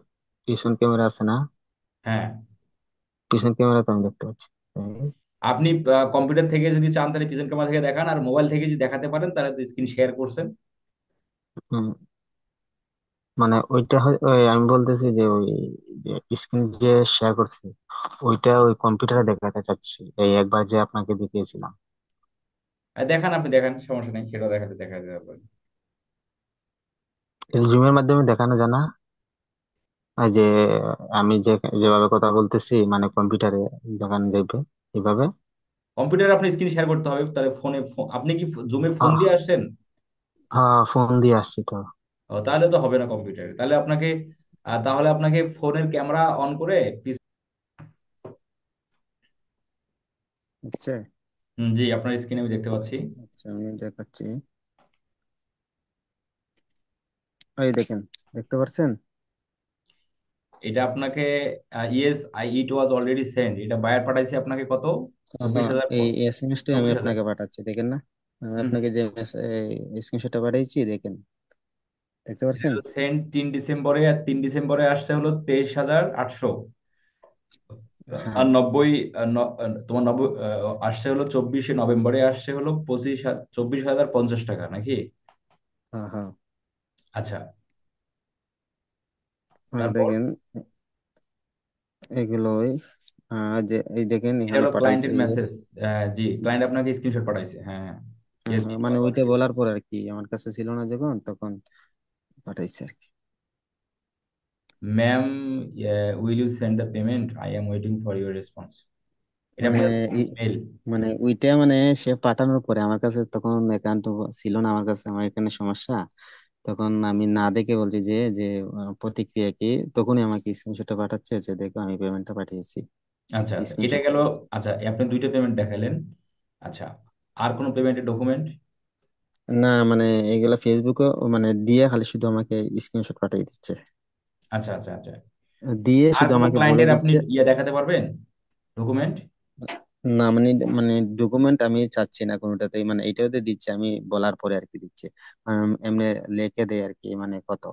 পিছন ক্যামেরা আছে না, হ্যাঁ, পিছন ক্যামেরা তো আমি দেখতে পাচ্ছি। এই, আপনি কম্পিউটার থেকে যদি চান তাহলে পিছন ক্যামেরা থেকে দেখান, আর মোবাইল থেকে যদি দেখাতে পারেন তাহলে তো স্ক্রিন শেয়ার করছেন। হুম, মানে ওইটা ওই আমি বলতেছি যে ওই স্ক্রিন যে শেয়ার করছি, ওইটা ওই কম্পিউটারে দেখাতে চাচ্ছি, এই একবার যে আপনাকে দেখিয়েছিলাম। দেখান, আপনি দেখান, সমস্যা নেই, সেটা দেখাতে দেখা যাবে। জুমের মাধ্যমে দেখানো যায় না? এই যে আমি যে যেভাবে কথা বলতেছি মানে কম্পিউটারে দেখানো যাবে এইভাবে? কম্পিউটারে আপনি স্ক্রিন শেয়ার করতে হবে, তাহলে ফোনে, আপনি কি জুমে ফোন আহ, দিয়ে আসছেন? হ্যাঁ, ফোন দিয়ে আসছি তো। তাহলে তো হবে না কম্পিউটারে, তাহলে আপনাকে ফোনের ক্যামেরা অন করে আচ্ছা। জি, আপনার স্ক্রিনে আমি দেখতে পাচ্ছি। আচ্ছা, আমি দেখাচ্ছি। এই দেখেন, দেখতে পাচ্ছেন? এটা আপনাকে, yes I eat was already send, এটা বায়ার পাঠাইছে আপনাকে কত? চব্বিশ হ্যাঁ, হাজার এই এসএমএসটাই আমি 24,000। আপনাকে পাঠাচ্ছি, দেখেন না? আমি হুম, আপনাকে যে স্ক্রিনশটটা পাঠাইছি, দেখেন, দেখতে পাচ্ছেন? সেন্ড 3 ডিসেম্বরে, আর 3 ডিসেম্বরে আসছে হলো 23,800। হ্যাঁ, আর নব্বই, তোমার নব্বই, আসছে হলো 24শে নভেম্বরে আসছে হলো 24,050 টাকা নাকি? হ্যাঁ, হ্যাঁ। আচ্ছা, তারপর দেখেন, এগুলোই যে এই দেখেন এটা এখানে হলো পাঠাইছে, ক্লায়েন্টের ইয়েস। মেসেজ। জি, ক্লায়েন্ট আপনাকে স্ক্রিনশট পাঠাইছে, হ্যাঁ হ্যাঁ। হ্যাঁ, ইয়েস, হ্যাঁ, ইট মানে ওয়াজ ওইটা অলরেডি। বলার পর আর কি, আমার কাছে ছিল না যখন, তখন পাঠাইছে আর কি। Ma'am, will you send the payment, I am waiting for your response. এটা মানে আপনার ই- মেল। মানে ওইটা মানে সে পাঠানোর পরে আমার কাছে তখন একান্ত ছিল না, আমার কাছে, আমার এখানে সমস্যা। তখন আমি না দেখে বলছি যে যে প্রতিক্রিয়া কি, তখনই আমাকে স্ক্রিনশটটা পাঠাচ্ছে যে দেখো আমি পেমেন্টটা পাঠিয়েছি, আচ্ছা আচ্ছা, এটা স্ক্রিনশট গেল। পাঠাচ্ছে। আচ্ছা, আপনি দুইটা পেমেন্ট দেখালেন। আচ্ছা, আর কোনো পেমেন্টের ডকুমেন্ট? না, মানে এগুলা ফেসবুকে মানে দিয়ে খালি শুধু আমাকে স্ক্রিনশট পাঠিয়ে দিচ্ছে, আচ্ছা আচ্ছা আচ্ছা, দিয়ে আর শুধু কোনো আমাকে বলে ক্লায়েন্টের আপনি দিচ্ছে। দেখাতে পারবেন ডকুমেন্ট? না, মানে মানে ডকুমেন্ট আমি চাচ্ছি না কোনোটাতেই, মানে এইটাতে দিচ্ছে আমি বলার পরে আর কি দিচ্ছে। এমনি লিখে দেয় আর কি, মানে কত।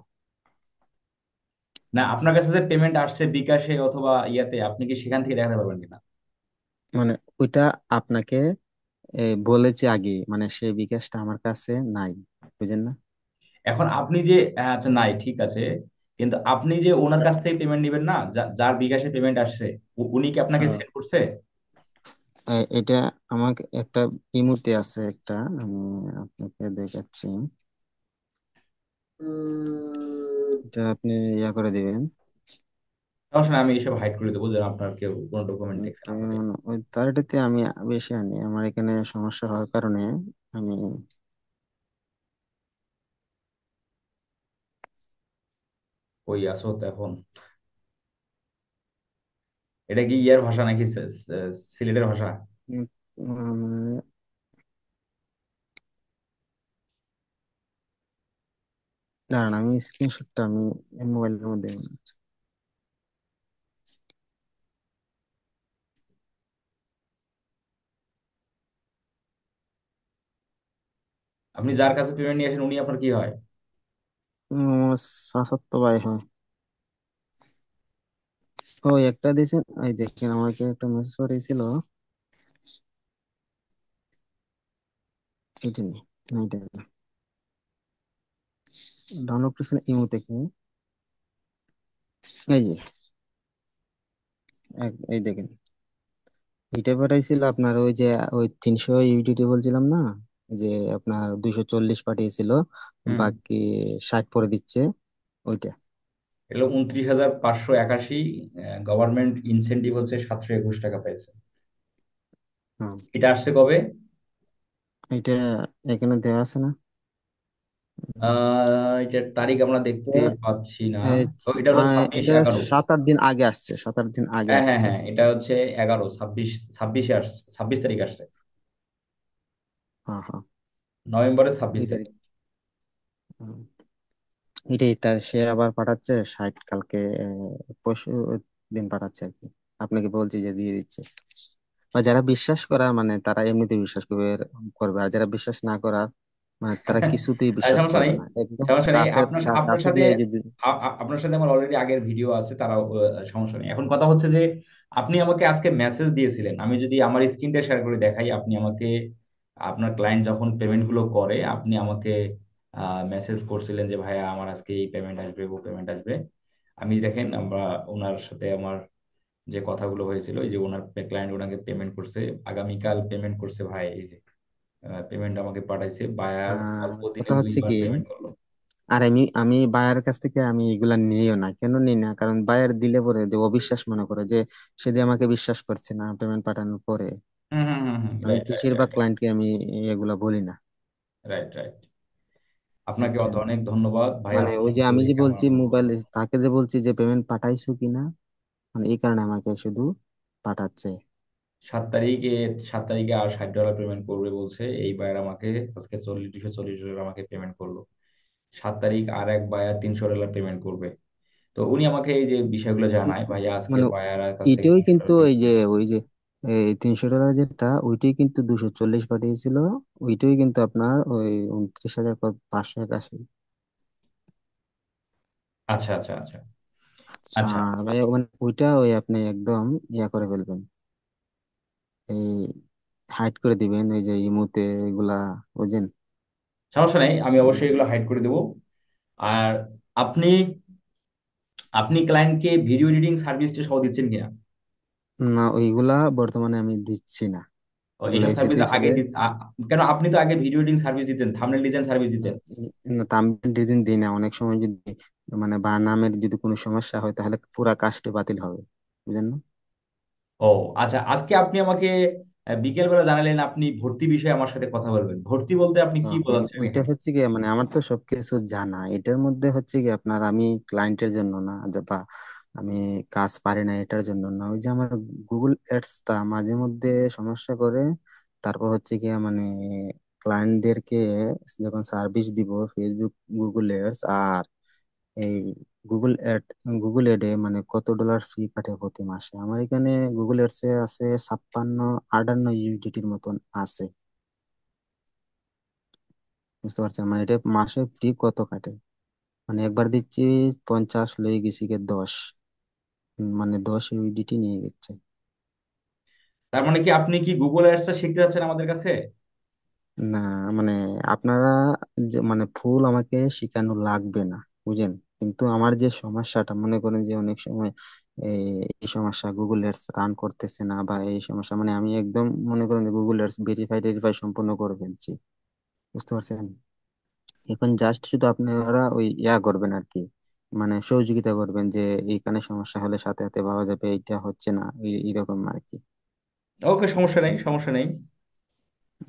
না, আপনার কাছে যে পেমেন্ট আসছে বিকাশে অথবা ইয়াতে, আপনি কি সেখান থেকে দেখাতে পারবেন কিনা? মানে ওইটা আপনাকে বলেছে আগে, মানে সেই বিকাশটা আমার কাছে নাই, বুঝেন না? এখন আপনি যে, আচ্ছা নাই, ঠিক আছে, কিন্তু আপনি যে ওনার কাছ থেকে পেমেন্ট নেবেন না, যার বিকাশে পেমেন্ট আসছে, উনি কি আপনাকে হ্যাঁ, সেন্ড করছে? এটা আমাকে একটা ইমুতে আছে একটা, আমি আপনাকে দেখাচ্ছি। এটা আপনি ইয়া করে দিবেন। সমস্যা নেই, আমি এইসব হাইড করে দেবো যেন আপনার কেউ কোনো ডকুমেন্ট দেখতে না পারে। ওই তারটাতে আমি বেশি আনি, আমার এখানে সমস্যা হওয়ার কারণে আমি। ওই আসো তো এখন। এটা কি ইয়ার ভাষা নাকি সিলেটের ভাষা? উম, দাঁড়ান, আমি স্ক্রিনশটটা আমি মোবাইলের মধ্যে আপনি যার কাছে পেমেন্ট নিয়ে আসেন উনি আপনার কি হয়? সাসাত্ত বাই হয়। ওই একটা দিয়েছেন, এই দেখেন আমাকে একটা মেসেজ পাঠিয়েছিল, এটা নিয়ে, না এটা ডাউনলোড করেছেন ইমো থেকে, এই যে এই দেখেন, এটা পাঠাইছিল আপনার ওই যে ওই 300 ইউডিটি বলছিলাম না, যে আপনার 240 পাঠিয়েছিল, হুম, বাকি 60 পরে দিচ্ছে, ওইটা। এগুলো 29,581। গভর্নমেন্ট ইনসেনটিভ হচ্ছে 721 টাকা পেয়েছে। হ্যাঁ, এটা আসছে কবে? এটা এখানে দেওয়া আছে না? এটার তারিখ আমরা দেখতে এটা পাচ্ছি না। এই, ও, এটা হলো ছাব্বিশ এটা এগারো 7-8 দিন আগে আসছে, 7-8 দিন আগে হ্যাঁ হ্যাঁ আসছে। হ্যাঁ, এটা হচ্ছে ছাব্বিশে আসছে, 26 তারিখ আসছে। হ্যাঁ, হ্যাঁ, নভেম্বরের ছাব্বিশ এই তারিখ তারিখ। হুম। এটাই তার, সে আবার পাঠাচ্ছে 60 কালকে, পরশু দিন পাঠাচ্ছে আর কি। আপনাকে বলছি যে দিয়ে দিচ্ছে, বা যারা বিশ্বাস করার মানে তারা এমনিতে বিশ্বাস করবে, করবে, আর যারা বিশ্বাস না করার মানে তারা কিছুতেই বিশ্বাস সমস্যা করবে নেই, না, একদম সমস্যা নেই, কাছে আপনার কাছে সাথে, দিয়ে যে আপনার সাথে আমার অলরেডি আগের ভিডিও আছে, তারাও সমস্যা নেই। এখন কথা হচ্ছে যে আপনি আমাকে আজকে মেসেজ দিয়েছিলেন, আমি যদি আমার স্ক্রিনটা শেয়ার করে দেখাই, আপনি আমাকে, আপনার ক্লায়েন্ট যখন পেমেন্ট গুলো করে আপনি আমাকে মেসেজ করছিলেন যে ভাইয়া আমার আজকে এই পেমেন্ট আসবে, ও পেমেন্ট আসবে। আমি দেখেন আমরা ওনার সাথে আমার যে কথাগুলো হয়েছিল, এই যে ওনার ক্লায়েন্ট ওনাকে পেমেন্ট করছে, আগামীকাল পেমেন্ট করছে ভাই, এই যে পেমেন্ট আমাকে পাঠাইছে, বায়ার অল্প দিনে কথা হচ্ছে দুইবার কি, পেমেন্ট করলো। আর আমি বায়ার কাছ থেকে আমি এগুলা নিইও না। কেন নিই না? কারণ বায়ার দিলে পরে যে অবিশ্বাস মনে করে যে সে দিয়ে আমাকে বিশ্বাস করছে না পেমেন্ট পাঠানোর পরে। হুম হুম হুম হুম, আমি রাইট রাইট বেশিরভাগ রাইট ক্লায়েন্টকে আমি এগুলা বলি না। Right right. আপনাকে বুঝছেন? অনেক ধন্যবাদ ভাই, মানে আপনি ওই যে তো আমি যে দেখে আমার বলছি মোবাইল, তাকে যে বলছি যে পেমেন্ট পাঠাইছো কিনা, মানে এই কারণে আমাকে শুধু পাঠাচ্ছে। 7 তারিখে, 7 তারিখে আর $60 পেমেন্ট করবে বলছে এই বায়ার আমাকে। আজকে 240 ডলার আমাকে পেমেন্ট করলো। 7 তারিখ আর এক বায়ার $300 পেমেন্ট করবে। তো উনি আমাকে এই যে বিষয়গুলো জানায়, ভাইয়া আজকে মানে বায়ার কাছ থেকে এটাই কিন্তু 300 ওই পেমেন্ট যে করবে। ওই যে এই $300 যেটা, ওইটাই কিন্তু 240 পাঠিয়েছিল। ওইটাই কিন্তু আপনার ওই 29,581। আচ্ছা আচ্ছা আচ্ছা আচ্ছা, আচ্ছা। ভাই মানে ওইটা ওই আপনি একদম ইয়া করে ফেলবেন, এই হাইড করে দিবেন ওই যে ইমুতে এগুলা, বুঝেন? সমস্যা নেই, আমি অবশ্যই উম, এগুলো হাইড করে দেবো। আর আপনি আপনি ক্লায়েন্টকে ভিডিও এডিটিং সার্ভিসটা সহ দিচ্ছেন কিনা? না, ওইগুলা বর্তমানে আমি দিচ্ছি না। ও, ওগুলা এইসব সার্ভিস এসেতেই আগে চলে। কেন আপনি তো আগে ভিডিও এডিটিং সার্ভিস দিতেন, থাম্বনেল ডিজাইন সার্ভিস দিতেন। না, তামিল ডিজাইন দিই না। অনেক সময় যদি মানে বানামের যদি কোনো সমস্যা হয় তাহলে পুরা কাজটি বাতিল হবে, বুঝেন না? ও আচ্ছা, আজকে আপনি আমাকে বিকেল বেলা জানালেন আপনি ভর্তি বিষয়ে আমার সাথে কথা বলবেন। ভর্তি বলতে আপনি কি বোঝাচ্ছেন ওইটা এখানে? হচ্ছে কি, মানে আমার তো সবকিছু জানা এটার মধ্যে। হচ্ছে কি আপনার, আমি ক্লায়েন্টের জন্য না বা আমি কাজ পারি না এটার জন্য না। ওই যে আমার গুগল অ্যাডস টা মাঝে মধ্যে সমস্যা করে। তারপর হচ্ছে কি মানে ক্লায়েন্টদেরকে যখন সার্ভিস দিব, ফেসবুক গুগল অ্যাডস আর এই গুগল অ্যাড, গুগল এডে মানে কত ডলার ফি কাটে প্রতি মাসে। আমার এখানে গুগল অ্যাডস এ আছে 56-58 ইউডিটির মতন আছে। বুঝতে পারছেন? মানে এটা মাসে ফ্রি কত কাটে। মানে একবার দিচ্ছি 50, লয়ে গেছি গে 10, মানে 10 ইউডিটি নিয়ে গেছে। তার মানে কি আপনি কি গুগল অ্যাডসটা শিখতে যাচ্ছেন আমাদের কাছে? না, মানে আপনারা যে মানে ফুল আমাকে শিখানো লাগবে না, বুঝেন? কিন্তু আমার যে সমস্যাটা মনে করেন যে অনেক সময় এই এই সমস্যা, গুগল এডস রান করতেছে না বা এই সমস্যা, মানে আমি একদম মনে করেন যে গুগল এডস ভেরিফাই সম্পূর্ণ করে ফেলছি। বুঝতে পারছেন? এখন জাস্ট শুধু আপনারা ওই ইয়া করবেন আর কি, মানে সহযোগিতা করবেন যে এইখানে সমস্যা হলে সাথে সাথে পাওয়া যাবে, এইটা হচ্ছে না, এরকম আর কি। ওকে, সমস্যা নেই সমস্যা নেই।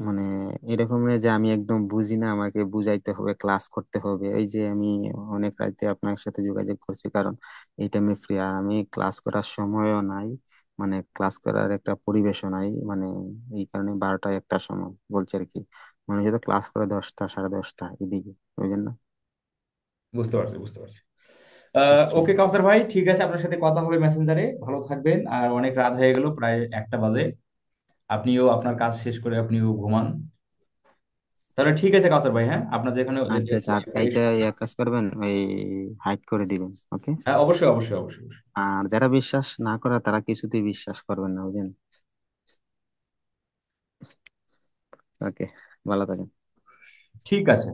মানে এরকম না যে আমি একদম বুঝি না, আমাকে বুঝাইতে হবে, ক্লাস করতে হবে। এই যে আমি অনেক রাতে আপনার সাথে যোগাযোগ করছি কারণ এই টাইমে ফ্রি, আর আমি ক্লাস করার সময়ও নাই, মানে ক্লাস করার একটা পরিবেশও নাই। মানে এই কারণে 12টা 1টার সময় বলছে আর কি। মানে যেহেতু ক্লাস করে 10টা 10:30 এদিকে, বুঝলেন না? বুঝতে পারছি বুঝতে পারছি। আচ্ছা, ওকে কাউসার ভাই, ঠিক আছে, আপনার সাথে কথা হবে মেসেঞ্জারে। ভালো থাকবেন, আর অনেক রাত হয়ে গেল, প্রায় 1টা বাজে। আপনিও আপনার কাজ শেষ করে আপনিও ঘুমান। তাহলে ঠিক আছে কাউসার ভাই, হ্যাঁ আপনার যেখানে আচ্ছা, আচ্ছা। আর এইটা এক কাজ করবেন, ওই হাইড করে দিবেন, ওকে? হ্যাঁ অবশ্যই অবশ্যই অবশ্যই অবশ্যই। আর যারা বিশ্বাস না করে তারা কিছুতেই বিশ্বাস করবেন না, বুঝলেন? ওকে, ভালো থাকেন। ঠিক আছে।